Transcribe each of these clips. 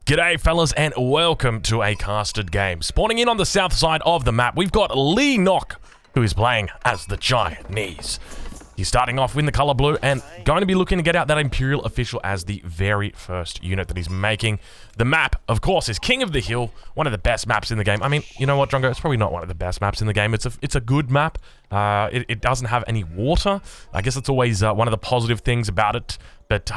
G'day fellas and welcome to a casted game. Spawning in on the south side of the map, we've got Leenock, who is playing as the Chinese. He's starting off in the color blue and going to be looking to get out that Imperial Official as the very first unit that he's making. The map, of course, is King of the Hill, one of the best maps in the game. I mean, you know what, Drongo? It's probably not one of the best maps in the game. It's a good map. It doesn't have any water. I guess it's always one of the positive things about it. But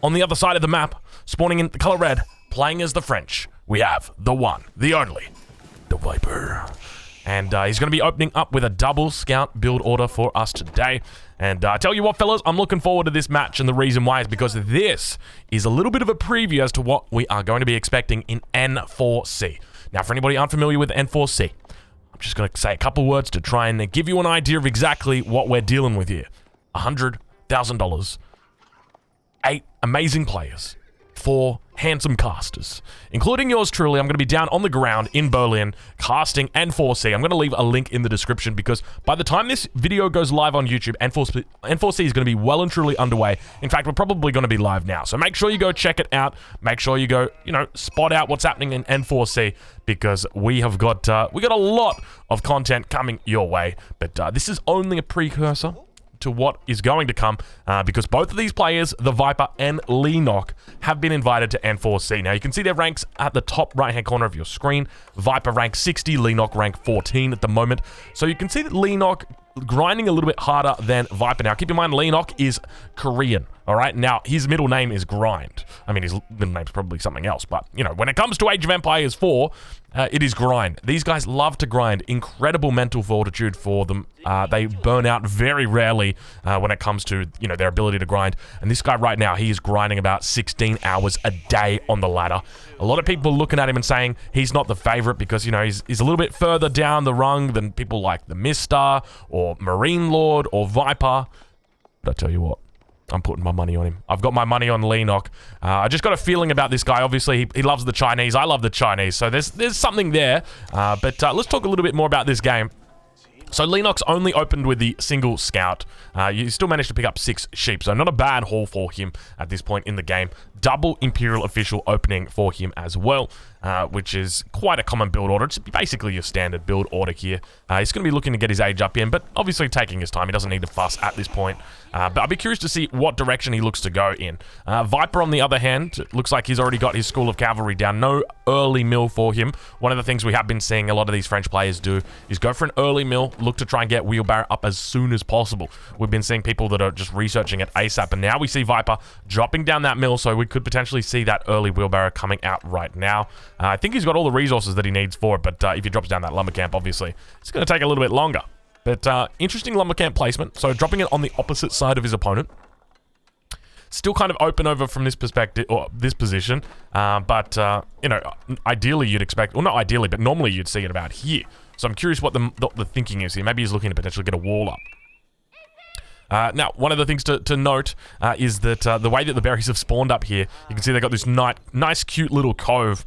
on the other side of the map, spawning in the color red, playing as the French, we have the one, the only, TheViper. And he's going to be opening up with a double scout build order for us today. And I tell you what, fellas, I'm looking forward to this match, and the reason why is because this is a little bit of a preview as to what we are going to be expecting in N4C. Now, for anybody unfamiliar with N4C, I'm just going to say a couple words to try and give you an idea of exactly what we're dealing with here. $100,000, 8 amazing players, 4 handsome casters, including yours truly. I'm going to be down on the ground in Berlin casting N4C. I'm going to leave a link in the description because by the time this video goes live on YouTube, N4C is going to be well and truly underway. In fact, we're probably going to be live now. So make sure you go check it out. Make sure you go, spot out what's happening in N4C because we got a lot of content coming your way. But this is only a precursor to what is going to come because both of these players, TheViper and Leenock, have been invited to N4C. Now, you can see their ranks at the top right-hand corner of your screen. Viper rank 60, Leenock rank 14 at the moment. So you can see that Leenock grinding a little bit harder than Viper. Now, keep in mind, Leenock is Korean, all right? Now, his middle name is Grind. I mean, his middle name's probably something else, but, when it comes to Age of Empires 4, it is grind. These guys love to grind. Incredible mental fortitude for them. They burn out very rarely when it comes to, their ability to grind. And this guy right now, he is grinding about 16 hours a day on the ladder. A lot of people looking at him and saying he's not the favorite because, he's a little bit further down the rung than people like the Mister or Marine Lord or Viper. But I tell you what, I'm putting my money on him. I've got my money on Leenock. I just got a feeling about this guy. Obviously, he loves the Chinese. I love the Chinese. So there's something there. But let's talk a little bit more about this game. So Leenock's only opened with the single scout. You still managed to pick up 6 sheep, so not a bad haul for him at this point in the game. Double Imperial Official opening for him as well, which is quite a common build order. It's basically your standard build order here. He's going to be looking to get his age up in, but obviously taking his time. He doesn't need to fuss at this point. But I'll be curious to see what direction he looks to go in. Viper, on the other hand, looks like he's already got his School of Cavalry down. No early mill for him. One of the things we have been seeing a lot of these French players do is go for an early mill, look to try and get wheelbarrow up as soon as possible. We've been seeing people that are just researching it ASAP, and now we see Viper dropping down that mill, so we could potentially see that early wheelbarrow coming out right now. I think he's got all the resources that he needs for it, but if he drops down that lumber camp, obviously, it's going to take a little bit longer. But interesting lumber camp placement, so dropping it on the opposite side of his opponent. Still kind of open over from this perspective, or this position, but, ideally you'd expect, well, not ideally, but normally you'd see it about here. So I'm curious what the thinking is here. Maybe he's looking to potentially get a wall up. Now, one of the things to note is that the way that the berries have spawned up here, you can see they've got this nice, cute little cove.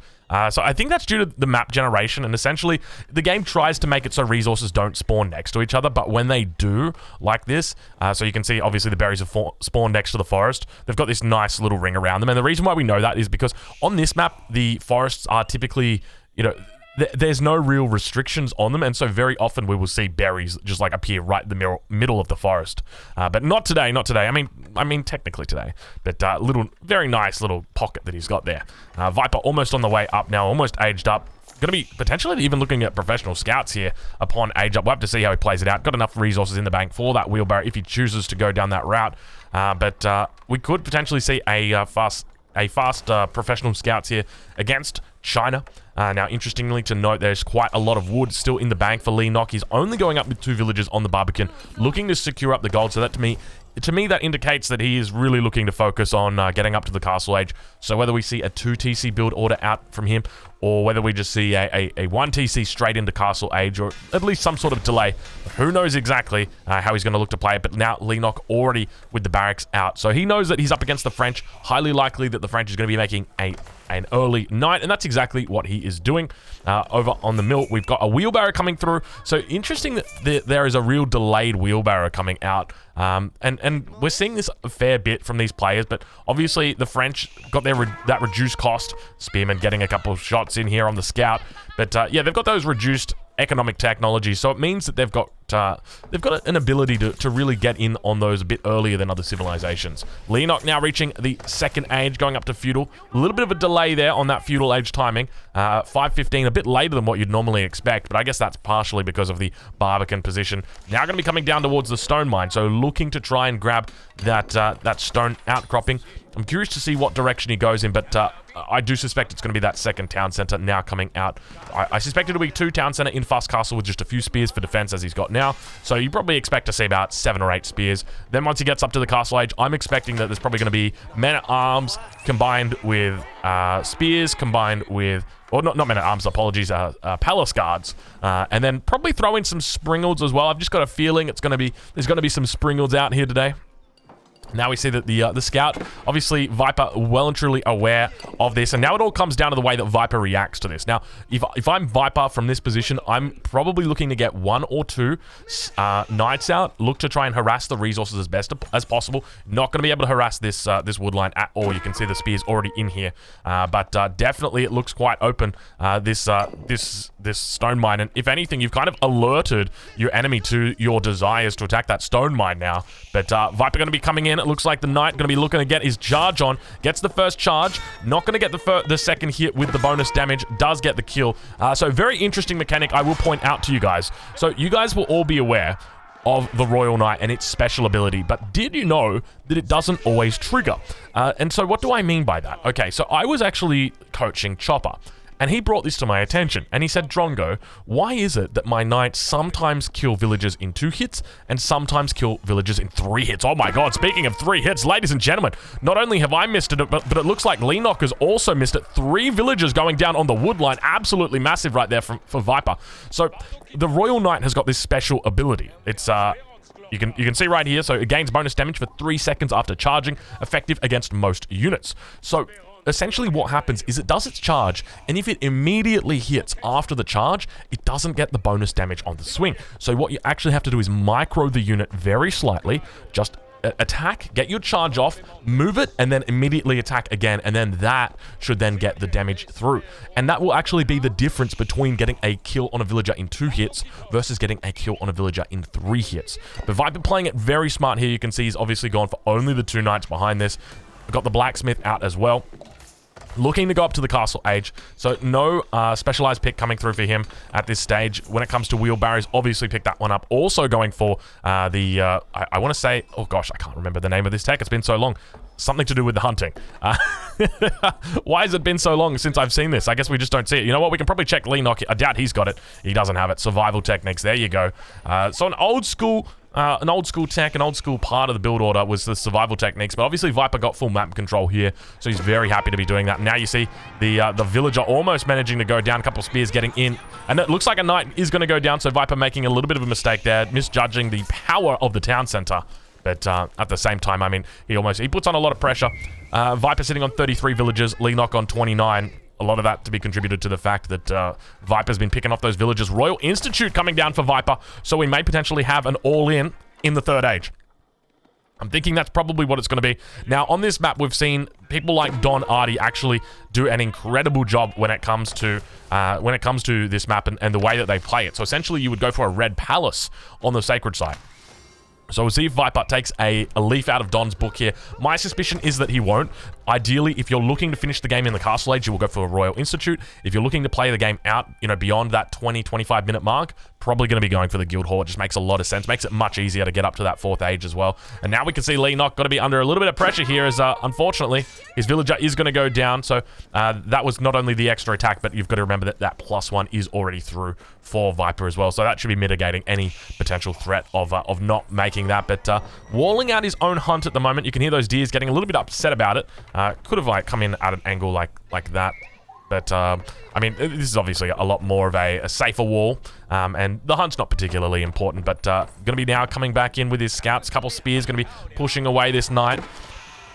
So I think that's due to the map generation, and essentially the game tries to make it so resources don't spawn next to each other, but when they do, like this, so you can see obviously the berries have spawned next to the forest. They've got this nice little ring around them, and the reason why we know that is because on this map, the forests are typically, there's no real restrictions on them, and so very often we will see berries just like appear right in the middle of the forest. But not today, not today. I mean technically today, but very nice little pocket that he's got there. Viper almost on the way up now, almost aged up. Going to be potentially even looking at professional scouts here upon age up. We'll have to see how he plays it out. Got enough resources in the bank for that wheelbarrow if he chooses to go down that route. But we could potentially see a fast professional scouts here against China. Now, interestingly to note, there's quite a lot of wood still in the bank for Leenock. He's only going up with 2 villagers on the Barbican, looking to secure up the gold. So that to me, that indicates that he is really looking to focus on getting up to the castle age. So whether we see a 2 TC build order out from him, or whether we just see a 1 TC straight into castle age, or at least some sort of delay, who knows exactly how he's going to look to play it. But now Leenock already with the barracks out, so he knows that he's up against the French. Highly likely that the French is going to be making an early night, and that's exactly what he is doing. Over on the mill, we've got a wheelbarrow coming through. So interesting that there is a real delayed wheelbarrow coming out And we're seeing this a fair bit from these players, but obviously the French got that reduced cost. Spearman getting a couple of shots in here on the scout. But yeah, they've got those reduced economic technology, so it means that they've got an ability to really get in on those a bit earlier than other civilizations. Leenock now reaching the second age, going up to feudal. A little bit of a delay there on that feudal age timing. 5:15, a bit later than what you'd normally expect, but I guess that's partially because of the Barbican position. Now going to be coming down towards the stone mine, so looking to try and grab that stone outcropping. I'm curious to see what direction he goes in, but I do suspect it's going to be that second town center now coming out. I suspect it'll be 2 town center in Fuss Castle with just a few spears for defense as he's got now. So you probably expect to see about 7 or 8 spears. Then once he gets up to the castle age, I'm expecting that there's probably going to be men-at-arms combined with spears, combined with... Or not men-at-arms, apologies, palace guards. And then probably throw in some springalds as well. I've just got a feeling there's going to be some springalds out here today. Now we see that the scout, obviously Viper well and truly aware of this, and now it all comes down to the way that Viper reacts to this. Now, if I'm Viper from this position, I'm probably looking to get 1 or 2 knights out, look to try and harass the resources as best as possible. Not going to be able to harass this this wood line at all. You can see the spears already in here, but definitely it looks quite open, this stone mine, and if anything, you've kind of alerted your enemy to your desires to attack that stone mine now. But Viper going to be coming in. It looks like the knight going to be looking to get his charge on. Gets the first charge. Not going to get the second hit with the bonus damage. Does get the kill. So very interesting mechanic I will point out to you guys. So you guys will all be aware of the Royal Knight and its special ability, but did you know that it doesn't always trigger? And so what do I mean by that? Okay, so I was actually coaching Chopper, and he brought this to my attention, and he said, Drongo, why is it that my knights sometimes kill villagers in 2 hits and sometimes kill villagers in 3 hits? Oh my god, speaking of 3 hits, ladies and gentlemen, not only have I missed it, but it looks like Leenock has also missed it. 3 villagers going down on the wood line. Absolutely massive right there for Viper. So the Royal Knight has got this special ability. It's you can see right here, so it gains bonus damage for 3 seconds after charging, effective against most units. So essentially what happens is it does its charge, and if it immediately hits after the charge, it doesn't get the bonus damage on the swing. So what you actually have to do is micro the unit very slightly, just attack, get your charge off, move it, and then immediately attack again, and then that should then get the damage through. And that will actually be the difference between getting a kill on a villager in 2 hits versus getting a kill on a villager in 3 hits. But Viper playing it very smart here. You can see he's obviously gone for only the 2 knights behind this. We've got the blacksmith out as well, looking to go up to the castle age. So no specialized pick coming through for him at this stage. When it comes to wheelbarrows, obviously picked that one up. Also going for I want to say, oh gosh, I can't remember the name of this tech. It's been so long. Something to do with the hunting. Why has it been so long since I've seen this? I guess we just don't see it. You know what? We can probably check Leenock. I doubt he's got it. He doesn't have it. Survival techniques. There you go. So an old school tech, an old school part of the build order was the survival techniques, but obviously Viper got full map control here, so he's very happy to be doing that. Now you see the villager almost managing to go down, a couple of spears getting in, and it looks like a knight is going to go down, so Viper making a little bit of a mistake there, misjudging the power of the town center. But at the same time, I mean, he puts on a lot of pressure. Viper sitting on 33 villagers, Leenock on 29. A lot of that to be contributed to the fact that Viper's been picking off those villagers. Royal Institute coming down for Viper, so we may potentially have an all-in in the 3rd age. I'm thinking that's probably what it's going to be. Now, on this map, we've seen people like Don Artie actually do an incredible job when it comes to this map and the way that they play it. So essentially, you would go for a red palace on the sacred side. So we'll see if Viper takes a leaf out of Don's book here. My suspicion is that he won't. Ideally, if you're looking to finish the game in the Castle Age, you will go for a Royal Institute. If you're looking to play the game out, beyond that 20-25 minute mark, probably going to be going for the Guild Hall. It just makes a lot of sense. Makes it much easier to get up to that 4th age as well. And now we can see Leenock got to be under a little bit of pressure here as, unfortunately, his villager is going to go down. So that was not only the extra attack, but you've got to remember that that +1 is already through for Viper as well. So that should be mitigating any potential threat of not making that. But walling out his own hunt at the moment. You can hear those deers getting a little bit upset about it. Could have come in at an angle like that. But, I mean, this is obviously a lot more of a safer wall, and the hunt's not particularly important, but going to be now coming back in with his scouts, couple spears, going to be pushing away this knight.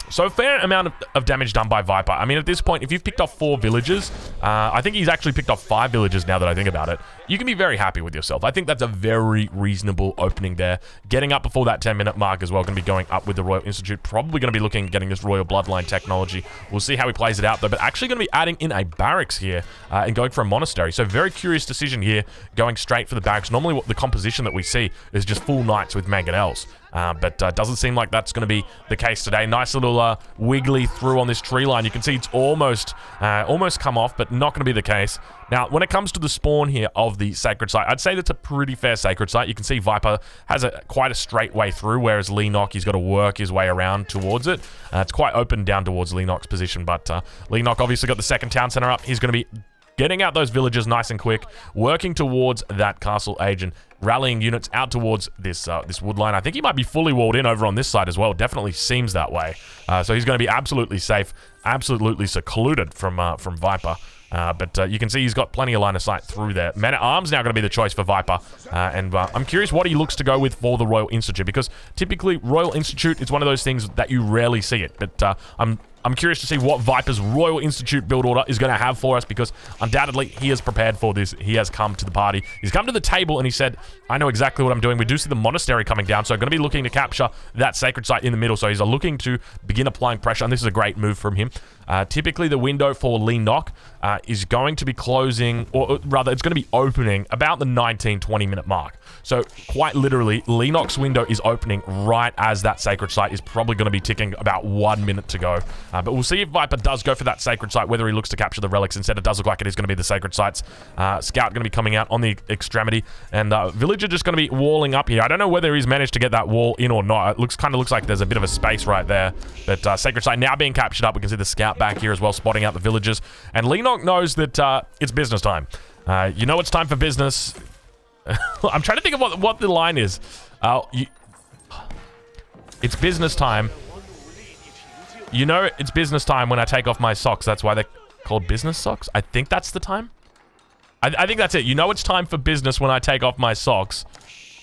So a fair amount of damage done by Viper. I mean, at this point, if you've picked off 4 villages, I think he's actually picked off 5 villages now that I think about it. You can be very happy with yourself. I think that's a very reasonable opening there. Getting up before that 10-minute mark as well. Going to be going up with the Royal Institute. Probably going to be looking at getting this Royal Bloodline technology. We'll see how he plays it out though. But actually going to be adding in a barracks here and going for a monastery. So very curious decision here, going straight for the barracks. Normally what the composition that we see is just full knights with mangonels. But doesn't seem like that's going to be the case today. Nice little wiggly through on this tree line. You can see it's almost come off, but not going to be the case. Now, when it comes to the spawn here of the sacred site, I'd say that's a pretty fair sacred site. You can see Viper has quite a straight way through, whereas Leenock, he's got to work his way around towards it. It's quite open down towards Leenock's position, but Leenock obviously got the second town center up. He's going to be getting out those villages nice and quick, working towards that castle age and rallying units out towards this this wood line. I think he might be fully walled in over on this side as well. Definitely seems that way. So he's going to be absolutely safe, absolutely secluded from Viper. But you can see he's got plenty of line of sight through there. Man-at-Arms now going to be the choice for Viper. And I'm curious what he looks to go with for the Royal Institute, because typically Royal Institute is one of those things that you rarely see it. But I'm curious to see what Viper's Royal Institute build order is going to have for us, because undoubtedly he is prepared for this. He has come to the party. He's come to the table and he said, I know exactly what I'm doing. We do see the monastery coming down, so I'm going to be looking to capture that sacred site in the middle. So he's looking to begin applying pressure, and this is a great move from him. Typically the window for Leenock is going to be closing, or rather it's going to be opening about the 19-20 minute mark. So quite literally, Leenock's window is opening right as that sacred site is probably going to be ticking about 1 minute to go. But we'll see if Viper does go for that sacred site, whether he looks to capture the relics. Instead, it does look like it is going to be the sacred sites. Scout going to be coming out on the extremity, and Villager just going to be walling up here. I don't know whether he's managed to get that wall in or not. It kind of looks like there's a bit of a space right there. But sacred site now being captured up. We can see the Scout back here as well, spotting out the villagers. And Leenock knows that it's business time. You know it's time for business. I'm trying to think of what the line is. It's business time. You know it's business time when I take off my socks. That's why they're called business socks. I think that's the time. I think that's it. You know it's time for business when I take off my socks.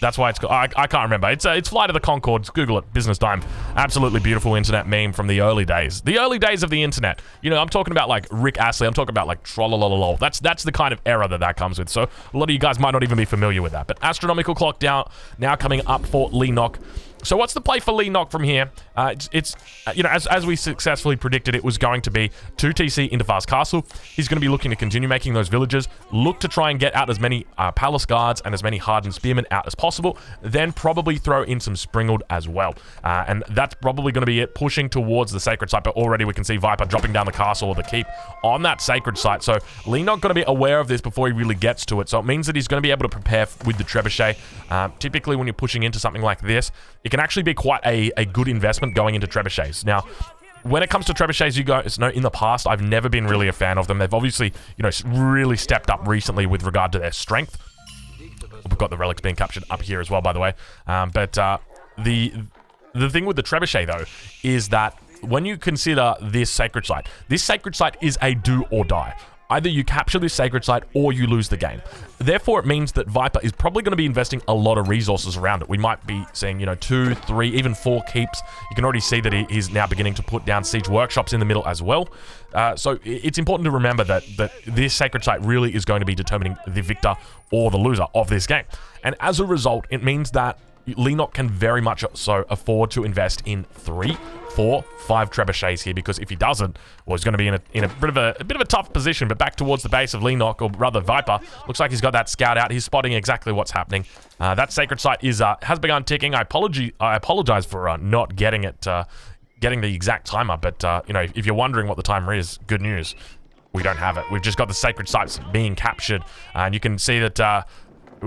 That's why it's called. I can't remember. It's Flight of the Conchords. Google it. Business time. Absolutely beautiful internet meme from the early days. The early days of the internet. You know, I'm talking about like Rick Astley. I'm talking about like trollololol. That's the kind of era that comes with. So a lot of you guys might not even be familiar with that. But astronomical clock down now coming up for Leenock. So what's the play for Leenock from here? It's you know, as we successfully predicted, it was going to be 2 TC into Fast Castle. He's going to be looking to continue making those villages, look to try and get out as many Palace Guards and as many Hardened Spearmen out as possible, then probably throw in some Springald as well. And that's probably going to be it, pushing towards the Sacred Site, but already we can see Viper dropping down the castle or the keep on that Sacred Site. So Leenock going to be aware of this before he really gets to it. So it means that he's going to be able to prepare with the Trebuchet. Typically when you're pushing into something like this, it can actually be quite a good investment going into Trebuchets. Now, when it comes to Trebuchets, you guys know in the past, I've never been really a fan of them. They've obviously, you know, really stepped up recently with regard to their strength. We've got the relics being captured up here as well, by the way. But the thing with the Trebuchet, though, is that when you consider this Sacred Site is a do or die. Either you capture this Sacred Site or you lose the game. Therefore, it means that Viper is probably going to be investing a lot of resources around it. We might be seeing, you know, 2, 3, even 4 keeps. You can already see that he's now beginning to put down siege workshops in the middle as well. So it's important to remember that this Sacred Site really is going to be determining the victor or the loser of this game. And as a result, it means that Leenock can very much so afford to invest in 3, 4, 5 trebuchets here, because if he doesn't, well, he's going to be in a bit of a tough position. But back towards the base of Leenock, or rather Viper, looks like he's got that scout out. He's spotting exactly what's happening. That Sacred Site has begun ticking. I apologize for not getting it, getting the exact timer. But you know, if you're wondering what the timer is, good news, we don't have it. We've just got the Sacred Sites being captured, and you can see that.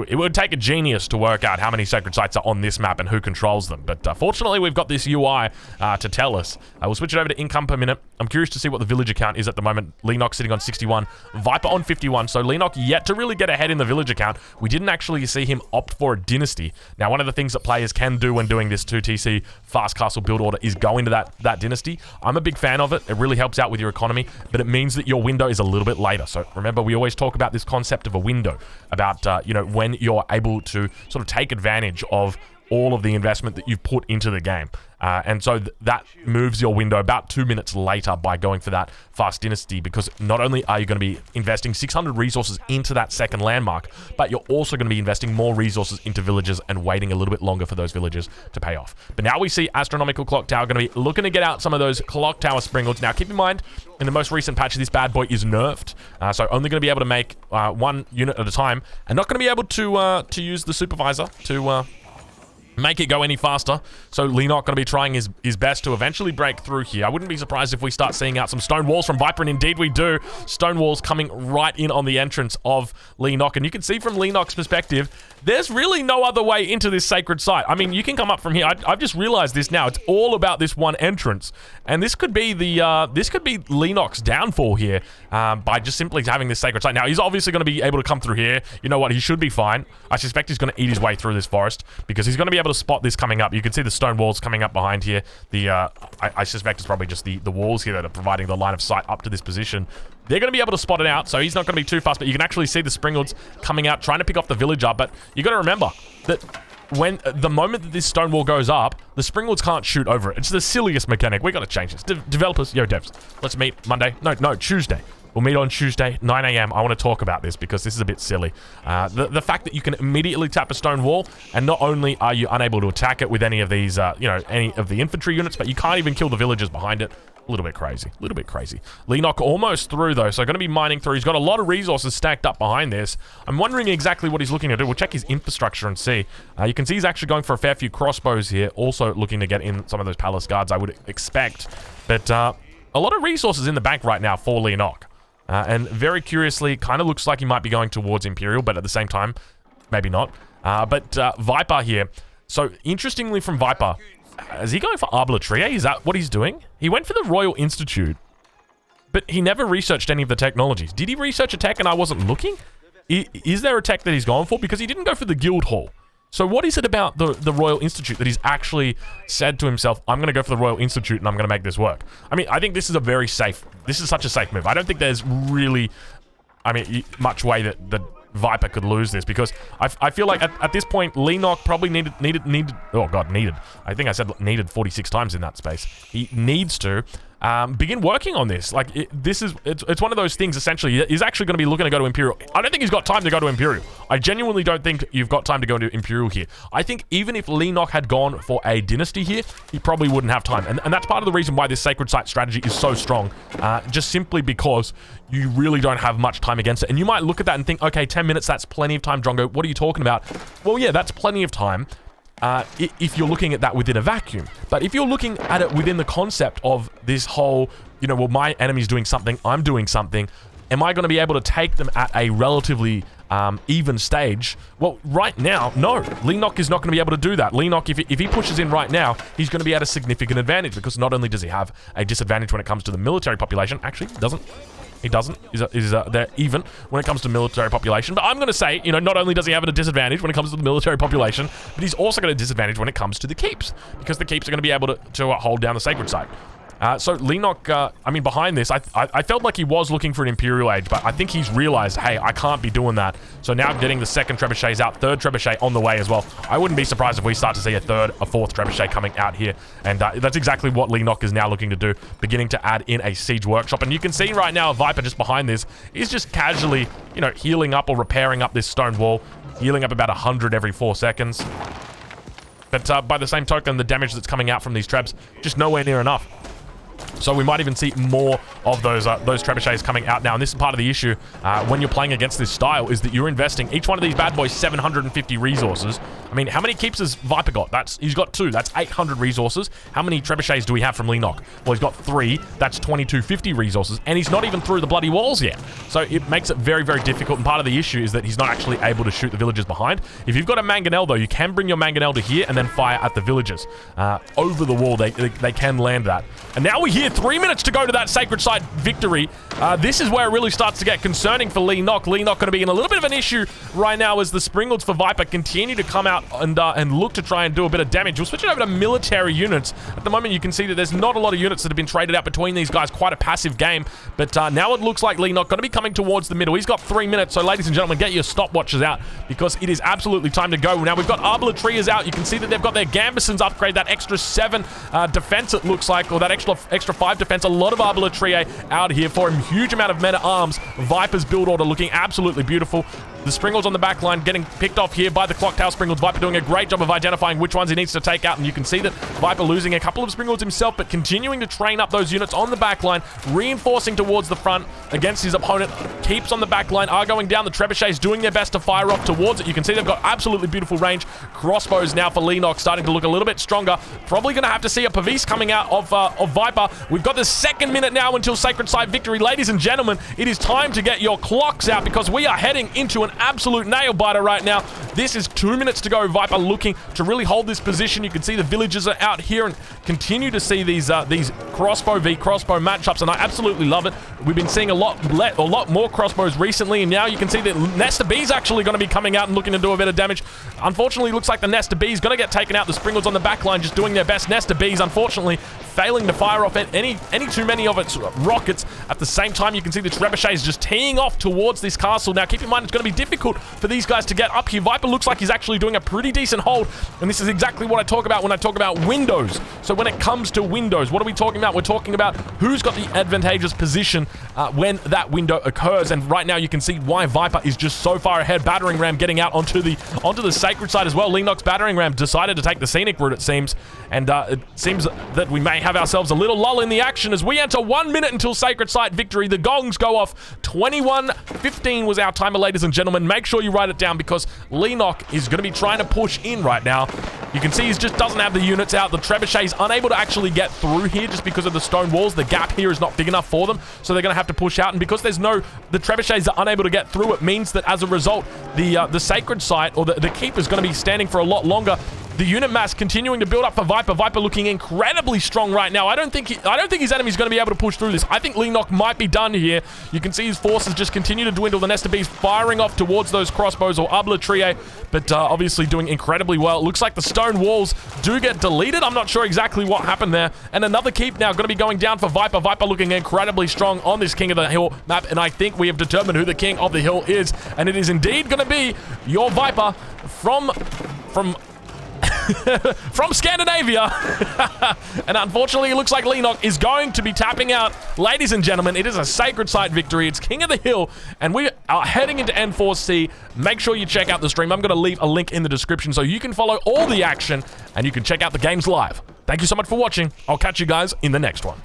It would take a genius to work out how many Sacred Sites are on this map and who controls them. But fortunately, we've got this UI to tell us. We'll switch it over to income per minute. I'm curious to see what the villager count is at the moment. Leenock sitting on 61, Viper on 51. So Leenock yet to really get ahead in the villager count. We didn't actually see him opt for a dynasty. Now, one of the things that players can do when doing this 2TC Fast Castle build order is go into that dynasty. I'm a big fan of it. It really helps out with your economy, but it means that your window is a little bit later. So remember, we always talk about this concept of a window, about, you know, when you're able to sort of take advantage of all of the investment that you've put into the game. And so that moves your window about 2 minutes later by going for that fast dynasty, because not only are you going to be investing 600 resources into that second landmark, but you're also going to be investing more resources into villages and waiting a little bit longer for those villages to pay off. But now we see Astronomical Clock Tower going to be looking to get out some of those Clock Tower Springalds. Now keep in mind, in the most recent patch, this bad boy is nerfed, so only going to be able to make one unit at a time, and not going to be able to use the supervisor to make it go any faster. So Leenock going to be trying his best to eventually break through here. I wouldn't be surprised if we start seeing out some stone walls from Viper, and indeed we do. Stone walls coming right in on the entrance of Leenock, and you can see from Leenock's perspective, there's really no other way into this sacred site. I mean, you can come up from here. I've just realized this now. It's all about this one entrance, and this could be the this could be Leenock's downfall here by just simply having this sacred site. Now he's obviously going to be able to come through here. You know what? He should be fine. I suspect he's going to eat his way through this forest, because he's going to be able to spot this coming up. You can see the stone walls coming up behind here. I suspect it's probably just the walls here that are providing the line of sight up to this position. They're going to be able to spot it out, so he's not going to be too fast, but you can actually see the Springalds coming out, trying to pick off the villager. But you got to remember that when the moment that this stone wall goes up, the Springalds can't shoot over it. It's the silliest mechanic. We got to change this. Developers, yo, devs, let's meet Monday. No, Tuesday. We'll meet on Tuesday, 9 a.m. I want to talk about this because this is a bit silly. The fact that you can immediately tap a stone wall, and not only are you unable to attack it with any of these, any of the infantry units, but you can't even kill the villagers behind it. A little bit crazy. A little bit crazy. Leenock almost through, though, so going to be mining through. He's got a lot of resources stacked up behind this. I'm wondering exactly what he's looking to do. We'll check his infrastructure and see. You can see he's actually going for a fair few crossbows here, also looking to get in some of those palace guards, I would expect. But a lot of resources in the bank right now for Leenock. And very curiously, kind of looks like he might be going towards Imperial, but at the same time, maybe not. But Viper here. So, interestingly from Viper, is he going for Arbitrie? Is that what he's doing? He went for the Royal Institute, but he never researched any of the technologies. Did he research a tech and I wasn't looking? Is there a tech that he's gone for? Because he didn't go for the Guild Hall. So what is it about the Royal Institute that he's actually said to himself, I'm going to go for the Royal Institute and I'm going to make this work? I mean, I think this is this is such a safe move. I don't think there's really, much way that the Viper could lose this, because I feel like at this point, Leenock probably needed, oh god, needed. I think I said needed 46 times in that space. He needs to begin working on this. Like, it's one of those things, essentially. He's actually going to be looking to go to Imperial. I don't think he's got time to go to Imperial. I genuinely don't think you've got time to go to Imperial here. I think even if Leenock had gone for a dynasty here, he probably wouldn't have time. And that's part of the reason why this sacred site strategy is so strong. Just simply because you really don't have much time against it. And you might look at that and think, okay, 10 minutes, that's plenty of time, Drongo. What are you talking about? Well, yeah, that's plenty of time. If you're looking at that within a vacuum. But if you're looking at it within the concept of this whole, well, my enemy's doing something, I'm doing something, am I going to be able to take them at a relatively even stage? Well, right now, no. Leenock is not going to be able to do that. Leenock, if he pushes in right now, he's going to be at a significant advantage, because not only does he have a disadvantage when it comes to the military population, actually, he doesn't. They're even when it comes to military population. But I'm going to say, not only does he have a disadvantage when it comes to the military population, but he's also got a disadvantage when it comes to the keeps, because the keeps are going to be able to hold down the sacred site. So Leenock, behind this, I felt like he was looking for an Imperial Age, but I think he's realized, hey, I can't be doing that. So now getting the second trebuchets out, third trebuchet on the way as well. I wouldn't be surprised if we start to see a fourth trebuchet coming out here. And that's exactly what Leenock is now looking to do, beginning to add in a siege workshop. And you can see right now, Viper just behind this is just casually, healing up or repairing up this stone wall, healing up about 100 every 4 seconds. But by the same token, the damage that's coming out from these trebs, just nowhere near enough. So we might even see more of those trebuchets coming out now. And this is part of the issue when you're playing against this style, is that you're investing each one of these bad boys 750 resources. I mean, how many keeps has Viper got? He's got 2. That's 800 resources. How many trebuchets do we have from Leenock? Well, he's got 3. That's 2250 resources. And he's not even through the bloody walls yet. So it makes it very, very difficult. And part of the issue is that he's not actually able to shoot the villagers behind. If you've got a mangonel, though, you can bring your mangonel to here and then fire at the villagers. Over the wall, they can land that. And now we hear 3 minutes to go to that sacred site victory. This is where it really starts to get concerning for Leenock. Leenock going to be in a little bit of an issue right now as the Springalds for Viper continue to come out and look to try and do a bit of damage. We'll switch it over to military units. At the moment, you can see that there's not a lot of units that have been traded out between these guys. Quite a passive game. But now it looks like Leenock going to be coming coming towards the middle. He's got 3 minutes, so ladies and gentlemen, get your stopwatches out because it is absolutely time to go. Now, we've got Arbalatrias out. You can see that they've got their Gambesons upgrade, that extra 7 defense, it looks like, or that extra 5 defense. A lot of Arbalatriae out here for him. Huge amount of meta-arms. Viper's build order looking absolutely beautiful. The Springles on the back line getting picked off here by the Clocktail Springles. Viper doing a great job of identifying which ones he needs to take out, and you can see that Viper losing a couple of Springles himself, but continuing to train up those units on the back line, reinforcing towards the front against his opponent. Keeps on the back line, are going down. The Trebuchets doing their best to fire off towards it. You can see they've got absolutely beautiful range. Crossbows now for Leenock starting to look a little bit stronger. Probably going to have to see a Pavis coming out of Viper. We've got the 2nd minute now until Sacred Site victory. Ladies and gentlemen, it is time to get your clocks out because we are heading into an absolute nail-biter right now. This is 2 minutes to go. Viper looking to really hold this position. You can see the villagers are out here and continue to see these crossbow v crossbow matchups, and I absolutely love it. We've been seeing a lot more crossbows recently, and now you can see that Nesta B's actually going to be coming out and looking to do a bit of damage. Unfortunately, looks like the Nesta B's going to get taken out. The Springles on the back line just doing their best. Nesta B's, unfortunately, failing to fire off any too many of its rockets. At the same time, you can see the Trebuchets just teeing off towards this castle. Now, keep in mind, it's going to be difficult for these guys to get up here. Viper looks like he's actually doing a pretty decent hold, and this is exactly what I talk about when I talk about windows. So when it comes to windows, what are we talking about? We're talking about who's got the advantageous position when that window occurs, and right now you can see why Viper is just so far ahead. Battering Ram getting out onto the sacred side as well. Leenock's Battering Ram decided to take the scenic route, it seems, and it seems that we may have ourselves a little lull in the action as we enter 1 minute until Sacred Site victory. The gongs go off. 21:15 was our timer, ladies and gentlemen. Make sure you write it down because Leenock is going to be trying to push in right now. You can see he just doesn't have the units out. The Trebuchet's unable to actually get through here just because of the stone walls. The gap here is not big enough for them, so they're going to have to push out. And because the Trebuchets are unable to get through, it means that as a result, the Sacred Site or the keep is going to be standing for a lot longer. The unit mass continuing to build up for Viper. Viper looking incredibly strong right now. I don't think his enemy's going to be able to push through this. I think Leenock might be done here. You can see his forces just continue to dwindle. The Nesta B's firing off towards those crossbows or Arbalatriae, but obviously doing incredibly well. It looks like the stone walls do get deleted. I'm not sure exactly what happened there. And another keep now going to be going down for Viper. Viper looking incredibly strong on this King of the Hill map, and I think we have determined who the King of the Hill is, and it is indeed going to be your Viper from Scandinavia. And unfortunately, it looks like Leenock is going to be tapping out. Ladies and gentlemen, it is a Sacred Site victory. It's King of the Hill, and we are heading into N4C. Make sure you check out the stream. I'm going to leave a link in the description so you can follow all the action, and you can check out the games live. Thank you so much for watching. I'll catch you guys in the next one.